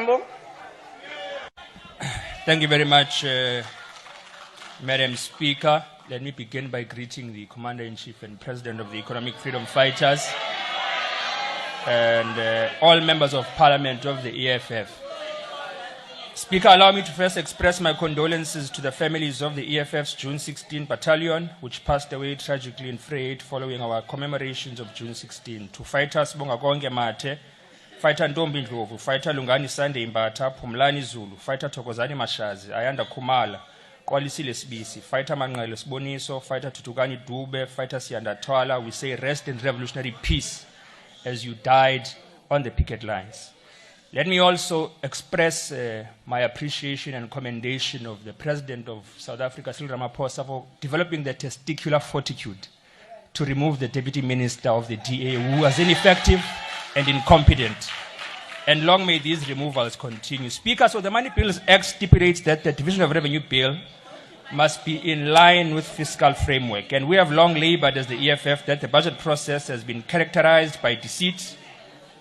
Thambo. Thank you very much, Madam Speaker. Let me begin by greeting the Commander-in-Chief and President of the Economic Freedom Fighters and all members of Parliament of the EFF. Speaker, allow me to first express my condolences to the families of the EFF's June 16 battalion, which passed away tragically in Freyt following our commemorations of June 16. To fighters Bonga Konke Mate, fighter Ntombi Ndlovu, fighter Lungani Sunday Mbata, Phumlani Zulu, fighter Thokozani Mashazi, Ayanda Khumala, Kwalisile Sibisi, fighter Manqele Siboniso, fighter Tutukani Dube, fighter Siyanda Twala, we say rest in revolutionary peace as you died on the picket lines. Let me also express my appreciation and commendation of the President of South Africa, Cyril Ramaphosa, for developing the testicular fortitude to remove the Deputy Minister of the DA, who was ineffective and incompetent. And long may these removals continue. Speaker, so the Money Bills Act stipulates that the Division of Revenue Bill must be in line with fiscal framework. And we have long labored as the EFF that the budget process has been characterized by deceit.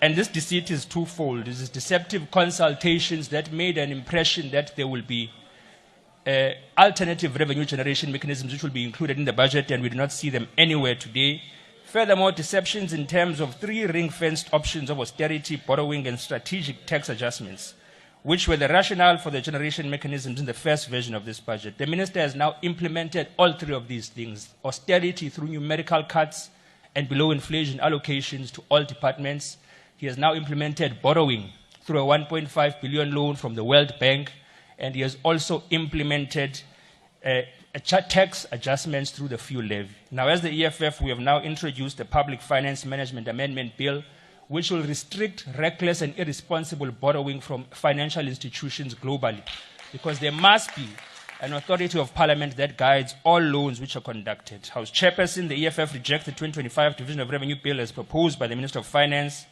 And this deceit is twofold. This is deceptive consultations that made an impression that there will be alternative revenue generation mechanisms which will be included in the budget, and we do not see them anywhere today. Furthermore, deceptions in terms of three ring-fenced options of austerity, borrowing, and strategic tax adjustments, which were the rationale for the generation mechanisms in the first version of this budget. The minister has now implemented all three of these things: austerity through numerical cuts and below inflation allocations to all departments. He has now implemented borrowing through a 1.5 billion loan from the World Bank, and he has also implemented tax adjustments through the fuel levy. Now, as the EFF, we have now introduced the Public Finance Management Amendment Bill, which will restrict reckless and irresponsible borrowing from financial institutions globally, because there must be an authority of parliament that guides all loans which are conducted. House Chairperson, the EFF rejects the 2025 Division of Revenue Bill as proposed by the Minister of Finance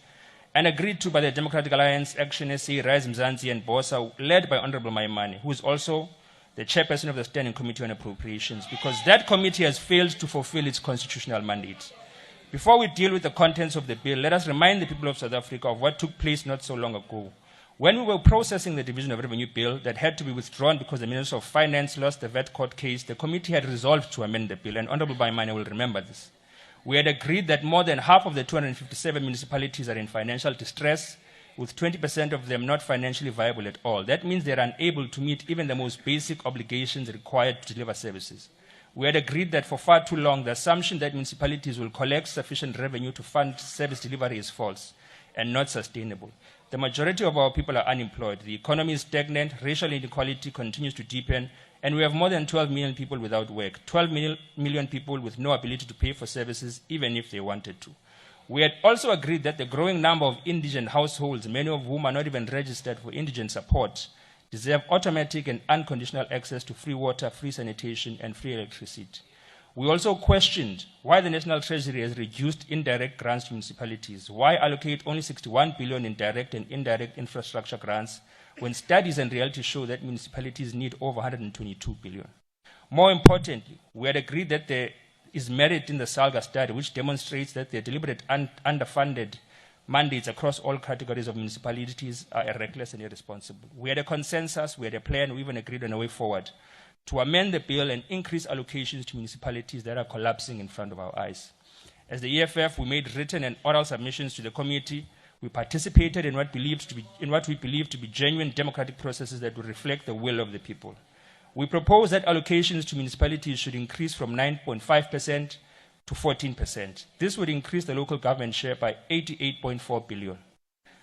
and agreed to by the Democratic Alliance, Action SA, Rise Mzansi, and BOSA, led by Honorable Maimane, who is also the chairperson of the Standing Committee on Appropriations, because that committee has failed to fulfill its constitutional mandate. Before we deal with the contents of the bill, let us remind the people of South Africa of what took place not so long ago. When we were processing the Division of Revenue Bill that had to be withdrawn because the Minister of Finance lost the VAT court case, the committee had resolved to amend the bill, and Honorable Maimane will remember this. We had agreed that more than half of the 257 municipalities are in financial distress, with 20% of them not financially viable at all. That means they are unable to meet even the most basic obligations required to deliver services. We had agreed that for far too long, the assumption that municipalities will collect sufficient revenue to fund service delivery is false and not sustainable. The majority of our people are unemployed. The economy is stagnant, racial inequality continues to deepen, and we have more than 12 million people without work, 12 million people with no ability to pay for services even if they wanted to. We had also agreed that the growing number of indigent households, many of whom are not even registered for indigent support, deserve automatic and unconditional access to free water, free sanitation, and free electricity. We also questioned why the National Treasury has reduced indirect grants to municipalities. Why allocate only 61 billion in direct and indirect infrastructure grants when studies and reality show that municipalities need over 122 billion? More importantly, we had agreed that there is merit in the SALGA study, which demonstrates that the deliberate underfunded mandates across all categories of municipalities are reckless and irresponsible. We had a consensus, we had a plan, we even agreed on a way forward to amend the bill and increase allocations to municipalities that are collapsing in front of our eyes. As the EFF, we made written and oral submissions to the committee. We participated in what we believe to be genuine democratic processes that will reflect the will of the people. We propose that allocations to municipalities should increase from 9.5% to 14%. This would increase the local government share by 88.4 billion.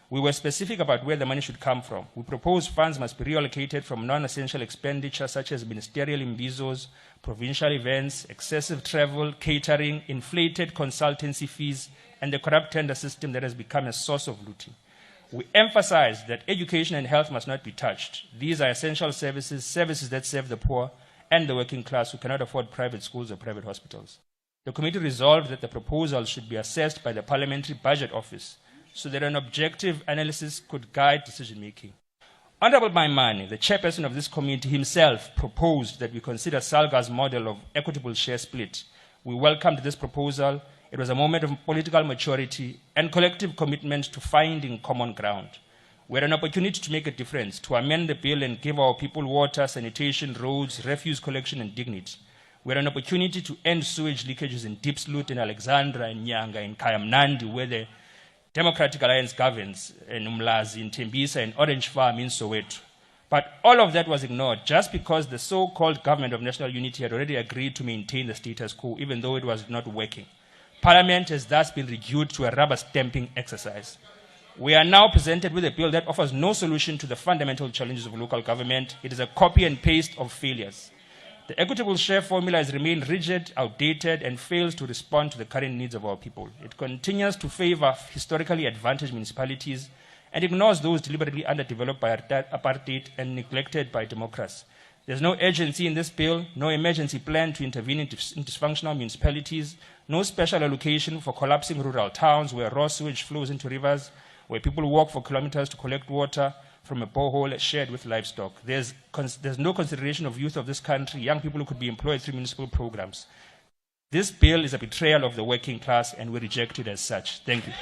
We were specific about where the money should come from. We propose funds must be reallocated from non-essential expenditure such as ministerial imbizos, provincial events, excessive travel, catering, inflated consultancy fees, and the corrupt tender system that has become a source of looting. We emphasize that education and health must not be touched. These are essential services, services that serve the poor and the working class who cannot afford private schools or private hospitals. The committee resolved that the proposal should be assessed by the Parliamentary Budget Office so that an objective analysis could guide decision-making. Honorable Maimane, the chairperson of this committee, himself proposed that we consider SALGA's model of equitable share split. We welcomed this proposal. It was a moment of political maturity and collective commitment to finding common ground. We had an opportunity to make a difference, to amend the bill and give our people water, sanitation, roads, refuse collection, and dignity. We had an opportunity to end sewage leakages in Deep Sloot, in Alexandra, in Nyanga, in Kayamnandi, where the Democratic Alliance governs, in Umlazi, in Tembisa, in Orange Farm, in Soweto. But all of that was ignored just because the so-called government of national unity had already agreed to maintain the status quo, even though it was not working. Parliament has thus been reduced to a rubber stamping exercise. We are now presented with a bill that offers no solution to the fundamental challenges of local government. It is a copy and paste of failures. The equitable share formula has remained rigid, outdated, and fails to respond to the current needs of our people. It continues to favor historically advantaged municipalities and ignores those deliberately underdeveloped by apartheid and neglected by democracy. There's no urgency in this bill, no emergency plan to intervene in dysfunctional municipalities, no special allocation for collapsing rural towns where raw sewage flows into rivers, where people walk for kilometers to collect water from a borehole shared with livestock. There's no consideration of youth of this country, young people who could be employed through municipal programs. This bill is a betrayal of the working class, and we reject it as such. Thank you.